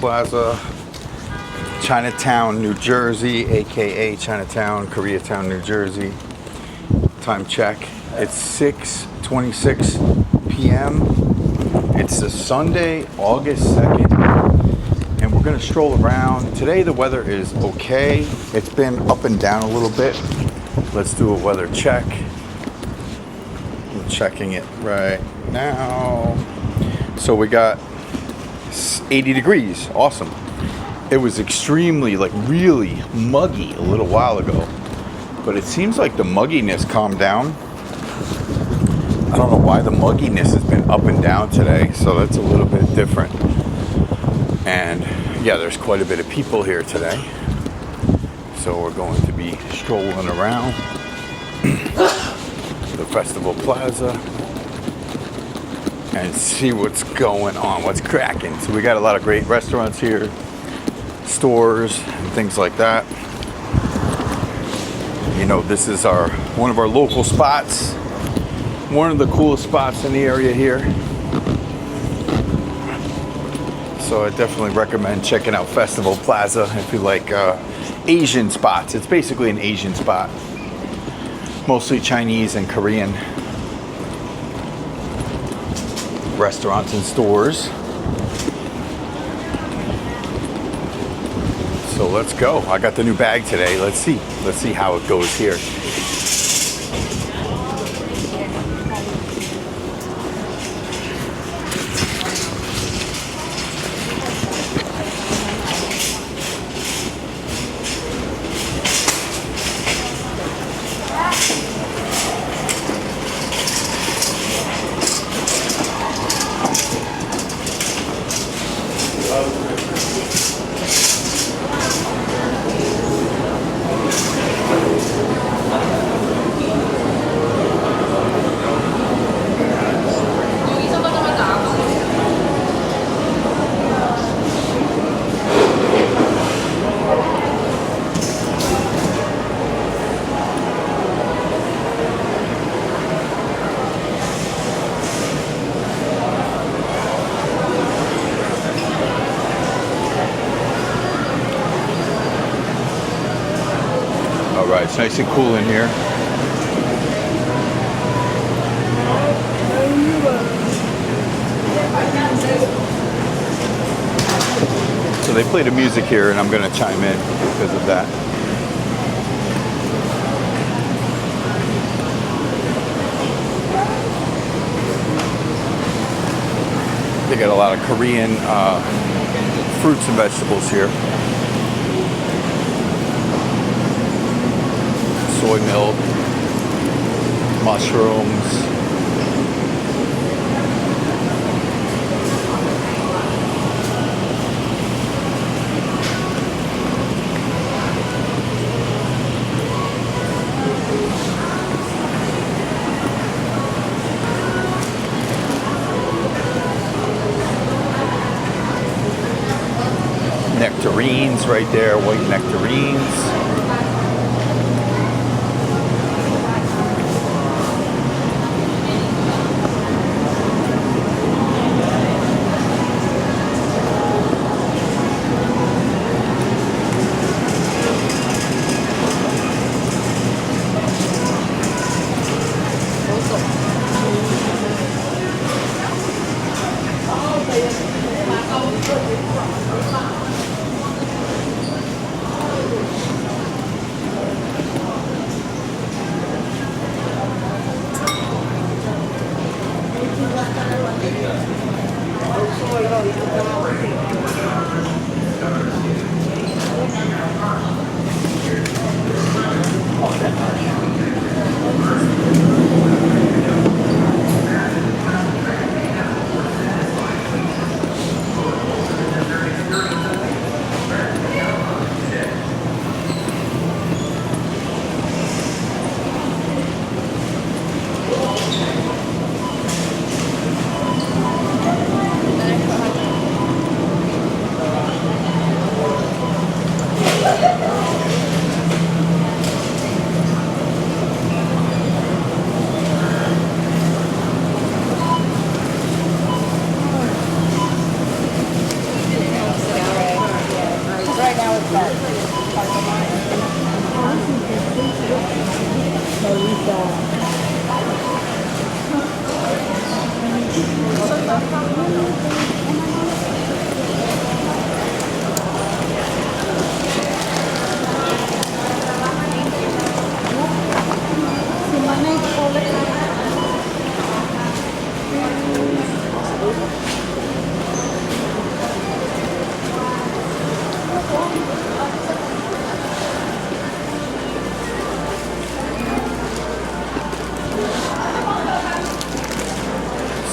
Plaza, Chinatown, New Jersey, a.k.a. Chinatown, Koreatown, New Jersey. Time check. It's 6:26 p.m. It's a Sunday, August 2nd, and we're gonna stroll around. Today the weather is okay. It's been up and down a little bit. Let's do a weather check. I'm checking it right now. So we got 80 degrees. Awesome. It was extremely, really muggy a little while ago, but it seems like the mugginess calmed down. I don't know why the mugginess has been up and down today, so that's a little bit different. And yeah, there's quite a bit of people here today, so we're going to be strolling around the Festival Plaza and see what's going on, what's cracking. So we got a lot of great restaurants here, stores and things like that. You know, this is one of our local spots, one of the coolest spots in the area here. So I definitely recommend checking out Festival Plaza if you like Asian spots. It's basically an Asian spot, mostly Chinese and Korean restaurants and stores. So let's go. I got the new bag today. Let's see how it goes here. Alright, it's nice and cool in here. So they play the music here and I'm going to chime in because of that. They got a lot of Korean fruits and vegetables here. Soy milk, mushrooms. Nectarines right there, white nectarines.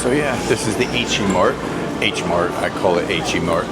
So yeah, this is the H Mart. H Mart, I call it H Mart.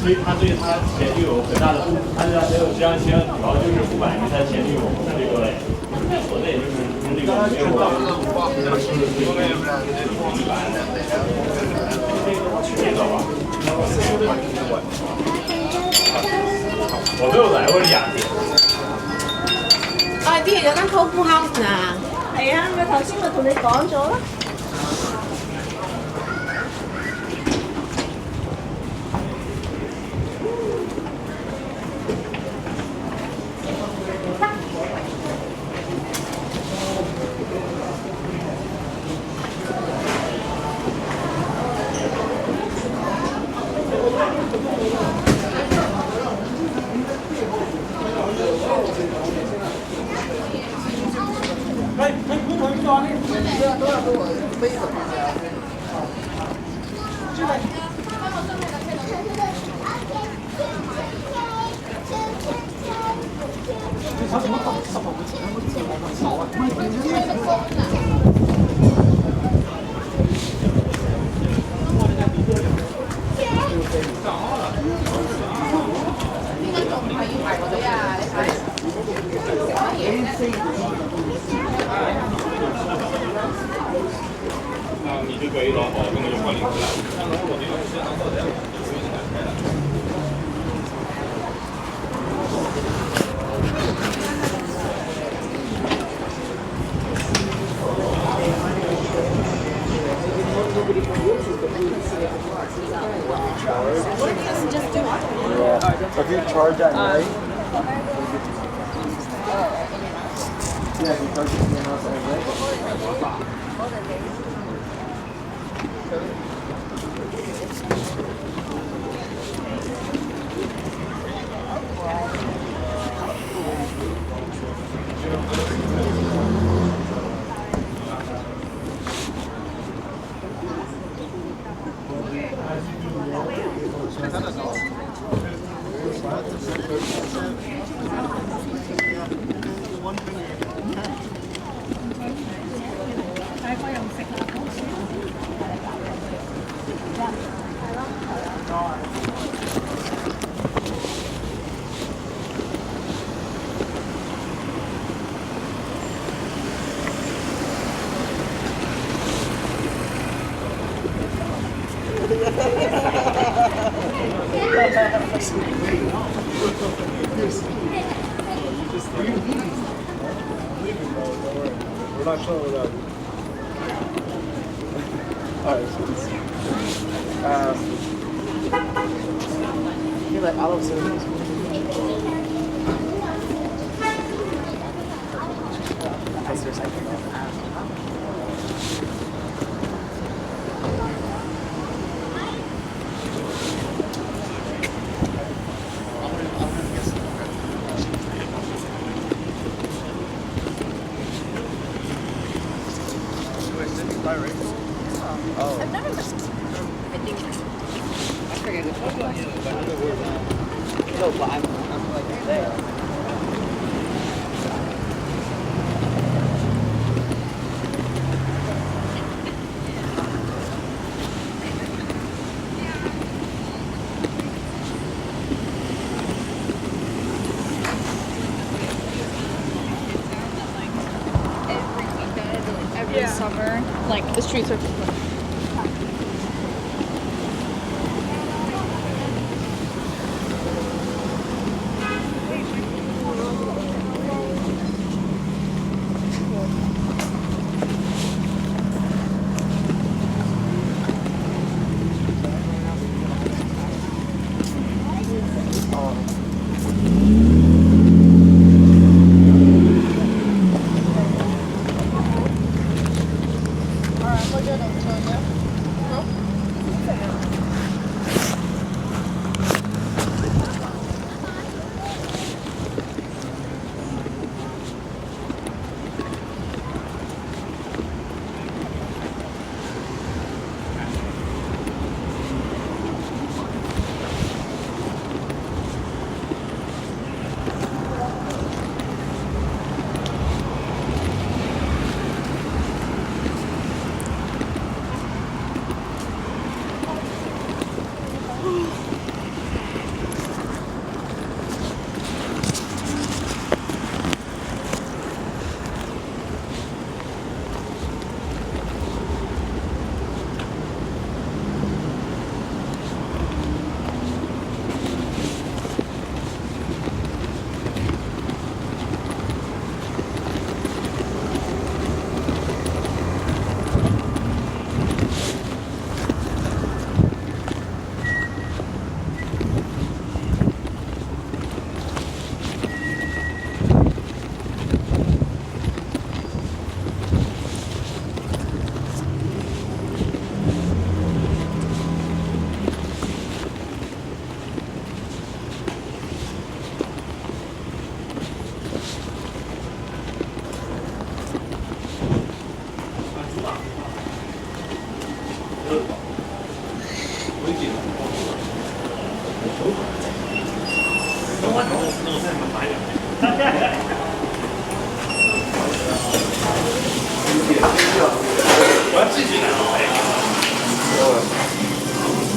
所以他对他前女友很大的不，他这样主要就是不满于他前女友这个所内就是跟这个没有我都有來過2次。啲人有間 Coffee House 啊。係啊，咪頭先咪同你講咗咯。你就可以了，根本就换领子了。Yeah. If you charge at night, yeah, if you charge it to your house at night. We're not showing without you. Alright, you're like all of service. I've never met. I think. I forget which one. No, but I'm like there. Every summer, like the streets are.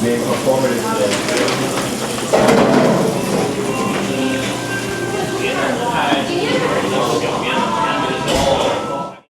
Being performative today.